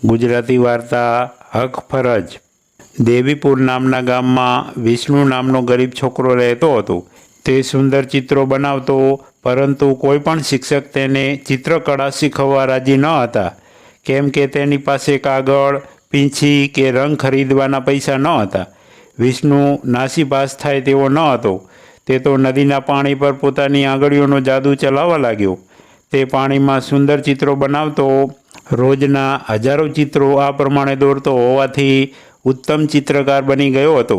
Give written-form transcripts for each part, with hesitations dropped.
ગુજરાતી વાર્તા હક ફરજ। દેવીપુર નામના ગામમાં વિષ્ણુ નામનો ગરીબ છોકરો રહેતો હતો। તે સુંદર ચિત્રો બનાવતો, પરંતુ કોઈ પણ શિક્ષક તેને ચિત્રકળા શીખવવા રાજી ન હતા, કેમ કે તેની પાસે કાગળ, પીંછી કે રંગ ખરીદવાના પૈસા ન હતા। વિષ્ણુ નાસીપાસ થાય તેવો ન હતો। તે તો નદીના પાણી પર પોતાની આંગળીઓનો જાદુ ચલાવવા લાગ્યો। તે પાણીમાં સુંદર ચિત્રો બનાવતો। રોજના હજારો ચિત્રો આ પ્રમાણે દોરતો હોવાથી ઉત્તમ ચિત્રકાર બની ગયો હતો।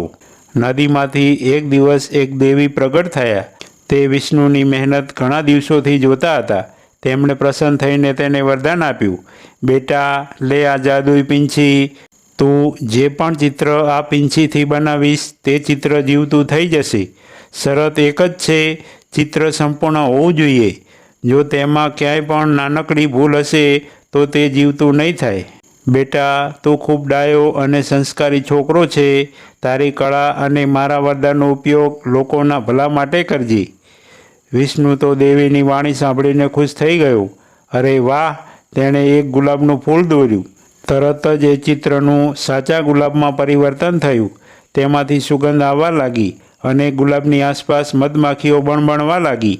નદીમાંથી એક દિવસ એક દેવી પ્રગટ થયા। તે વિષ્ણુની મહેનત ઘણા દિવસોથી જોતા હતા। તેમણે પ્રસન્ન થઈને તેને વરદાન આપ્યું, બેટા, લે આ જાદુઈ પીંછી। તું જે પણ ચિત્ર આ પીંછીથી બનાવીશ તે ચિત્ર જીવતું થઈ જશે। શરત એક જ છે, ચિત્ર સંપૂર્ણ હોવું જોઈએ। જો તેમાં ક્યાંય પણ નાનકડી ભૂલ હશે તો તે જીવતું નહીં થાય। બેટા, તું ખૂબ ડાયો અને સંસ્કારી છોકરો છે। તારી કળા અને મારા વરદાનનો ઉપયોગ લોકોના ભલા માટે કરજે। વિષ્ણુ તો દેવીની વાણી સાંભળીને ખુશ થઈ ગયો। અરે વાહ! તેણે એક ગુલાબનું ફૂલ દોર્યું। તરત જ એ ચિત્રનું સાચા ગુલાબમાં પરિવર્તન થયું। તેમાંથી સુગંધ આવવા લાગી અને ગુલાબની આસપાસ મધમાખીઓ બણબણવા લાગી।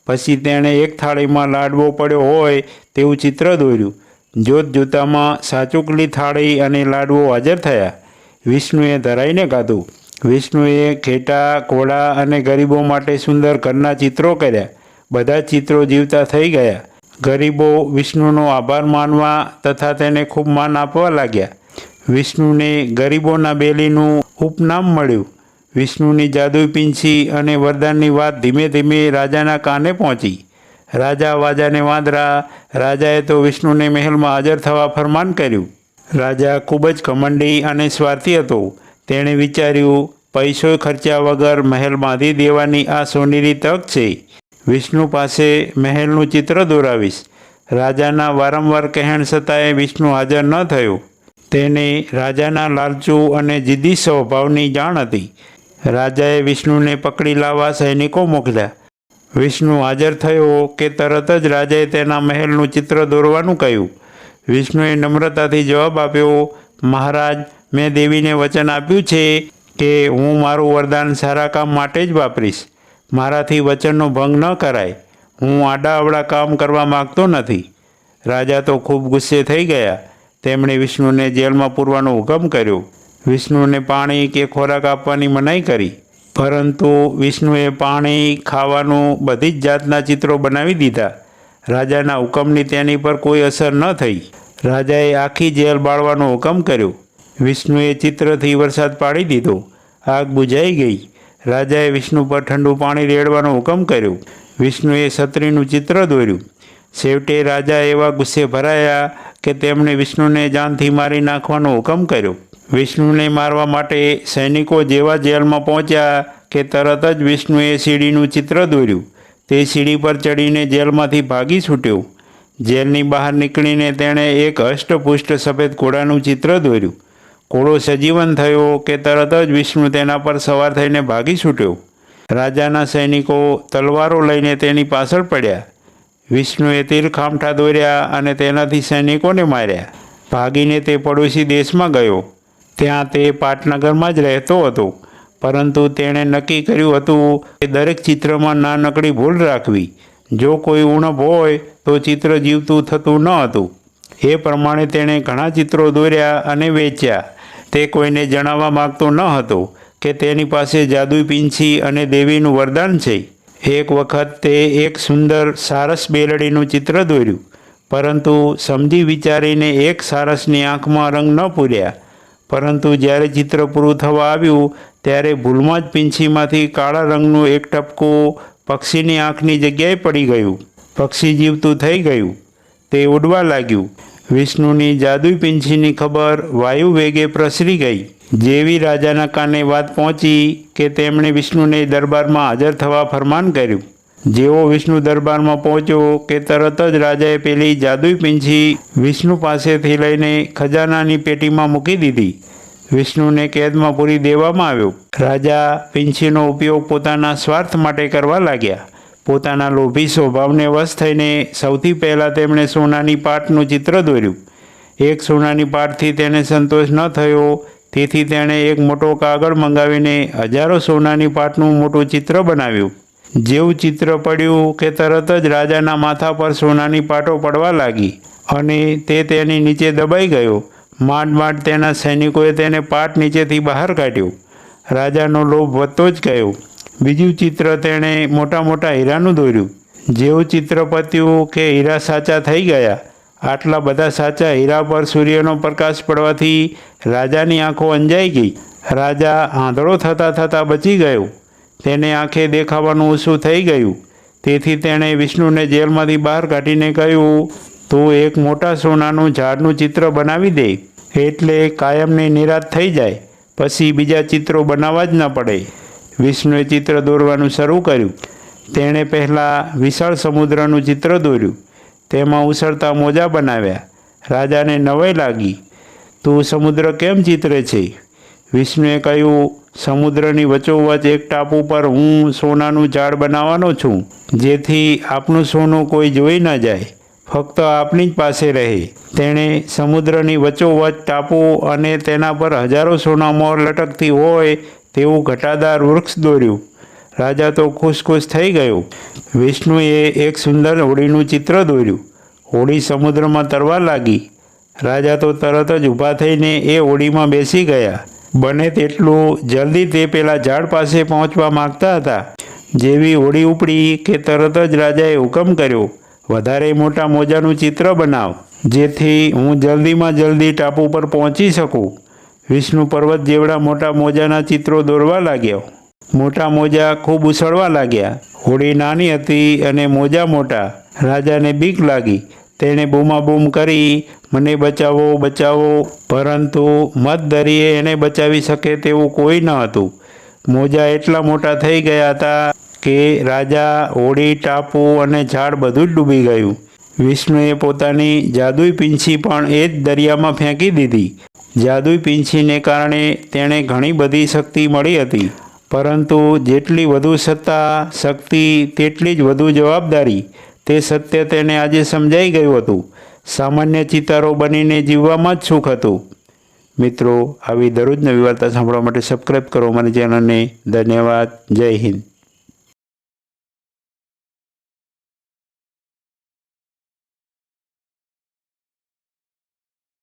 પછી તેણે એક થાળીમાં લાડવો પડ્યો હોય તેવું ચિત્ર દોર્યું। જોત જોતામાં સાચુકલી થાળી અને લાડવો હાજર થયા। વિષ્ણુએ ધરાઈને ગાધું। વિષ્ણુએ ઘેટા, ઘોડા અને ગરીબો માટે સુંદર ઘરના ચિત્રો કર્યા। બધા ચિત્રો જીવતા થઈ ગયા। ગરીબો વિષ્ણુનો આભાર માનવા તથા તેને ખૂબ માન આપવા લાગ્યા। વિષ્ણુને ગરીબોના બેલીનું ઉપનામ મળ્યું। વિષ્ણુની જાદુઈ પીંછી અને વરદાનની વાત ધીમે ધીમે રાજાના કાને પહોંચી। રાજા વાજાને વાંદરા। રાજાએ તો વિષ્ણુને મહેલમાં હાજર થવા ફરમાન કર્યું। રાજા ખૂબ જ ઘમંડી અને સ્વાર્થી હતો। તેણે વિચાર્યું, પૈસો ખર્ચ્યા વગર મહેલ બાંધી દેવાની આ સોનેરી તક છે। વિષ્ણુ પાસે મહેલનું ચિત્ર દોરાવીશ। રાજાના વારંવાર કહેણ છતાંય વિષ્ણુ હાજર ન થયો। તેને રાજાના લાલચુ અને જિદ્દી સ્વભાવની જાણ હતી। રાજાએ વિષ્ણુને પકડી લાવવા સૈનિકો મોકલ્યા। વિષ્ણુ હાજર થયો કે તરત જ રાજાએ તેના મહેલનું ચિત્ર દોરવાનું કહ્યું। વિષ્ણુએ નમ્રતાથી જવાબ આપ્યો, મહારાજ, મેં દેવીને વચન આપ્યું છે કે હું મારું વરદાન સારા કામ માટે જ વાપરીશ। મારાથી વચનનો ભંગ ન કરાય। હું આડાઅવળા કામ કરવા માગતો નથી। રાજા તો ખૂબ ગુસ્સે થઈ ગયા। તેમણે વિષ્ણુને જેલમાં પૂરવાનો હુકમ કર્યો। વિષ્ણુને પાણી કે ખોરાક આપવાની મનાઈ કરી, પરંતુ વિષ્ણુએ પાણી, ખાવાનું, બધી જ જાતના ચિત્રો બનાવી દીધા। રાજાના હુકમની તેની પર કોઈ અસર ન થઈ। રાજાએ આખી જેલ બાળવાનો હુકમ કર્યો। વિષ્ણુએ ચિત્રથી વરસાદ પાડી દીધો। આગ બુઝાઈ ગઈ। રાજાએ વિષ્ણુ પર ઠંડુ પાણી રેડવાનો હુકમ કર્યો। વિષ્ણુએ છત્રીનું ચિત્ર દોર્યું। છેવટે રાજા એવા ગુસ્સે ભરાયા કે તેમણે વિષ્ણુને જાનથી મારી નાખવાનો હુકમ કર્યો। વિષ્ણુને મારવા માટે સૈનિકો જેવા જેલમાં પહોંચ્યા કે તરત જ વિષ્ણુએ સીડીનું ચિત્ર દોર્યું। તે સીડી પર ચડીને જેલમાંથી ભાગી છૂટ્યો। જેલની બહાર નીકળીને તેણે એક હષ્ટપુષ્ટ સફેદ ઘોડાનું ચિત્ર દોર્યું। ઘોડો સજીવન થયો કે તરત જ વિષ્ણુ તેના પર સવાર થઈને ભાગી છૂટ્યો। રાજાના સૈનિકો તલવારો લઈને તેની પાછળ પડ્યા। વિષ્ણુએ તીરખામઠા દોર્યા અને તેનાથી સૈનિકોને માર્યા। ભાગીને તે પડોશી દેશમાં ગયો। ત્યાં તે પાટનગરમાં જ રહેતો હતો, પરંતુ તેણે નક્કી કર્યું હતું કે દરેક ચિત્રમાં નાનકડી ભૂલ રાખવી। જો કોઈ ઉણપ હોય તો ચિત્ર જીવતું થતું ન હતું। એ પ્રમાણે તેણે ઘણા ચિત્રો દોર્યા અને વેચ્યા। તે કોઈને જણાવવા માગતો ન હતો કે તેની પાસે જાદુઈ પીંછી અને દેવીનું વરદાન છે। એક વખત તે એક સુંદર સારસ બેલડીનું ચિત્ર દોર્યું, પરંતુ સમજી વિચારીને એક સારસની આંખમાં રંગ ન પૂર્યા। પરંતુ જ્યારે ચિત્ર પૂરું થવા આવ્યું ત્યારે ભૂલમાં જ પીંછીમાંથી કાળા રંગનું એક ટપકું પક્ષીની આંખની જગ્યાએ પડી ગયું। પક્ષી જીવતું થઈ ગયું। તે ઉડવા લાગ્યું। વિષ્ણુની જાદુઈ પીંછીની ખબર વાયુ વેગે પ્રસરી ગઈ। જેવી રાજાના કાને વાત પહોંચી કે તેમણે વિષ્ણુને દરબારમાં હાજર થવા ફરમાન કર્યું। જેવો વિષ્ણુ દરબારમાં પહોંચ્યો કે તરત જ રાજાએ પેલી જાદુઈ પીંછી વિષ્ણુ પાસેથી લઈને ખજાનાની પેટીમાં મૂકી દીધી। વિષ્ણુને કેદમાં પૂરી દેવામાં આવ્યો। રાજા પીંછીનો ઉપયોગ પોતાના સ્વાર્થ માટે કરવા લાગ્યા। પોતાના લોભી સ્વભાવને વશ થઈને સૌથી પહેલાં તેમણે સોનાની પાટનું ચિત્ર દોર્યું। એક સોનાની પાટથી તેને સંતોષ ન થયો, તેથી તેણે એક મોટો કાગળ મંગાવીને હજારો સોનાની પાટનું મોટું ચિત્ર બનાવ્યું. જેવું ચિત્ર પડ્યું કે તરત જ રાજાના માથા પર સોનાની પાટો પડવા લાગી અને તે તેની નીચે દબાઈ ગયો. માંડ માંડ તેના સૈનિકોએ તેને પાટ નીચેથી બહાર કાઢ્યો. રાજાનો લોભ વધતો જ ગયો. બીજું ચિત્ર તેણે મોટા મોટા હીરાનું દોર્યું. જેવું ચિત્ર પત્યું કે હીરા સાચા થઈ ગયા. આટલા બધા સાચા હીરા પર સૂર્યનો પ્રકાશ પડવાથી રાજાની આંખો અંજાઈ ગઈ. રાજા આંધળો થતાં થતાં બચી ગયો. તેને આંખે દેખાવાનું ઓછું થઈ ગયું. તેથી તેણે વિષ્ણુને જેલમાંથી બહાર કાઢીને કહ્યું, તું એક મોટા સોનાનું ઝાડનું ચિત્ર બનાવી દે, એટલે કાયમની નિરાશ થઈ જાય, પછી બીજા ચિત્રો બનાવવા જ ન પડે. વિષ્ણુએ ચિત્ર દોરવાનું શરૂ કર્યું. તેણે પહેલાં વિશાળ સમુદ્રનું ચિત્ર દોર્યું. તેમાં ઉછળતા મોજા બનાવ્યા. રાજાને નવાઈ લાગી. તું સમુદ્ર કેમ ચિત્રે છે? વિષ્ણુએ કહ્યું, સમુદ્રની વચ્ચોવચ્ચ એક ટાપુ પર હું સોનાનું ઝાડ બનાવવાનો છું, જેથી આપનું સોનું કોઈ જોઈ ન જાય, ફક્ત આપની જ પાસે રહે. તેણે સમુદ્રની વચ્ચોવચ્ચ ટાપુ અને તેના પર હજારો સોના મોર લટકતી હોય તેવું ઘટાદાર વૃક્ષ દોર્યું. રાજા તો ખુશ થઈ ગયો. વિષ્ણુએ એક સુંદર હોડીનું ચિત્ર દોર્યું. હોડી સમુદ્રમાં તરવા લાગી. રાજા તો તરત જ ઊભા થઈને એ હોડીમાં બેસી ગયા. બને તેટલું જલ્દી તે પેલા ઝાડ પાસે પહોંચવા માગતા હતા. જેવી હોડી ઉપડી કે તરત જ રાજાએ હુકમ કર્યો, વધારે મોટા મોજાનું ચિત્ર બનાવ, જેથી હું જલ્દીમાં જલ્દી ટાપુ પર પહોંચી શકું. વિષ્ણુ પર્વત જેવડા મોટા મોજાના ચિત્રો દોરવા લાગ્યો. મોટા મોજા ખૂબ ઉછળવા લાગ્યા. હોડી નાની હતી અને મોજા મોટા. રાજાને બીક લાગી. તેણે બૂમાબૂમ કરી, મને બચાવો બચાવો, પરંતુ મધદરિયે એને બચાવી શકે તેવું કોઈ ન હતું. મોજા એટલા મોટા થઈ ગયા હતા કે રાજા, હોડી, ટાપુ અને ઝાડ બધું જ ડૂબી ગયું. વિષ્ણુએ પોતાની જાદુઈ પીંછી પણ એ જ દરિયામાં ફેંકી દીધી. જાદુઈ પીંછીને કારણે તેણે ઘણી બધી શક્તિ મળી હતી, પરંતુ જેટલી વધુ સત્તા, શક્તિ, તેટલી જ વધુ જવાબદારી. તે સત્ય તેને આજે સમજાઈ ગયું હતું. સામાન્ય ચિતારો બનીને જીવવામાં જ સુખ હતું. મિત્રો, આવી દરરોજ નવી વાર્તા સાંભળવા માટે સબસ્ક્રાઈબ કરો મારી ચેનલને. ધન્યવાદ. જય હિન્દ.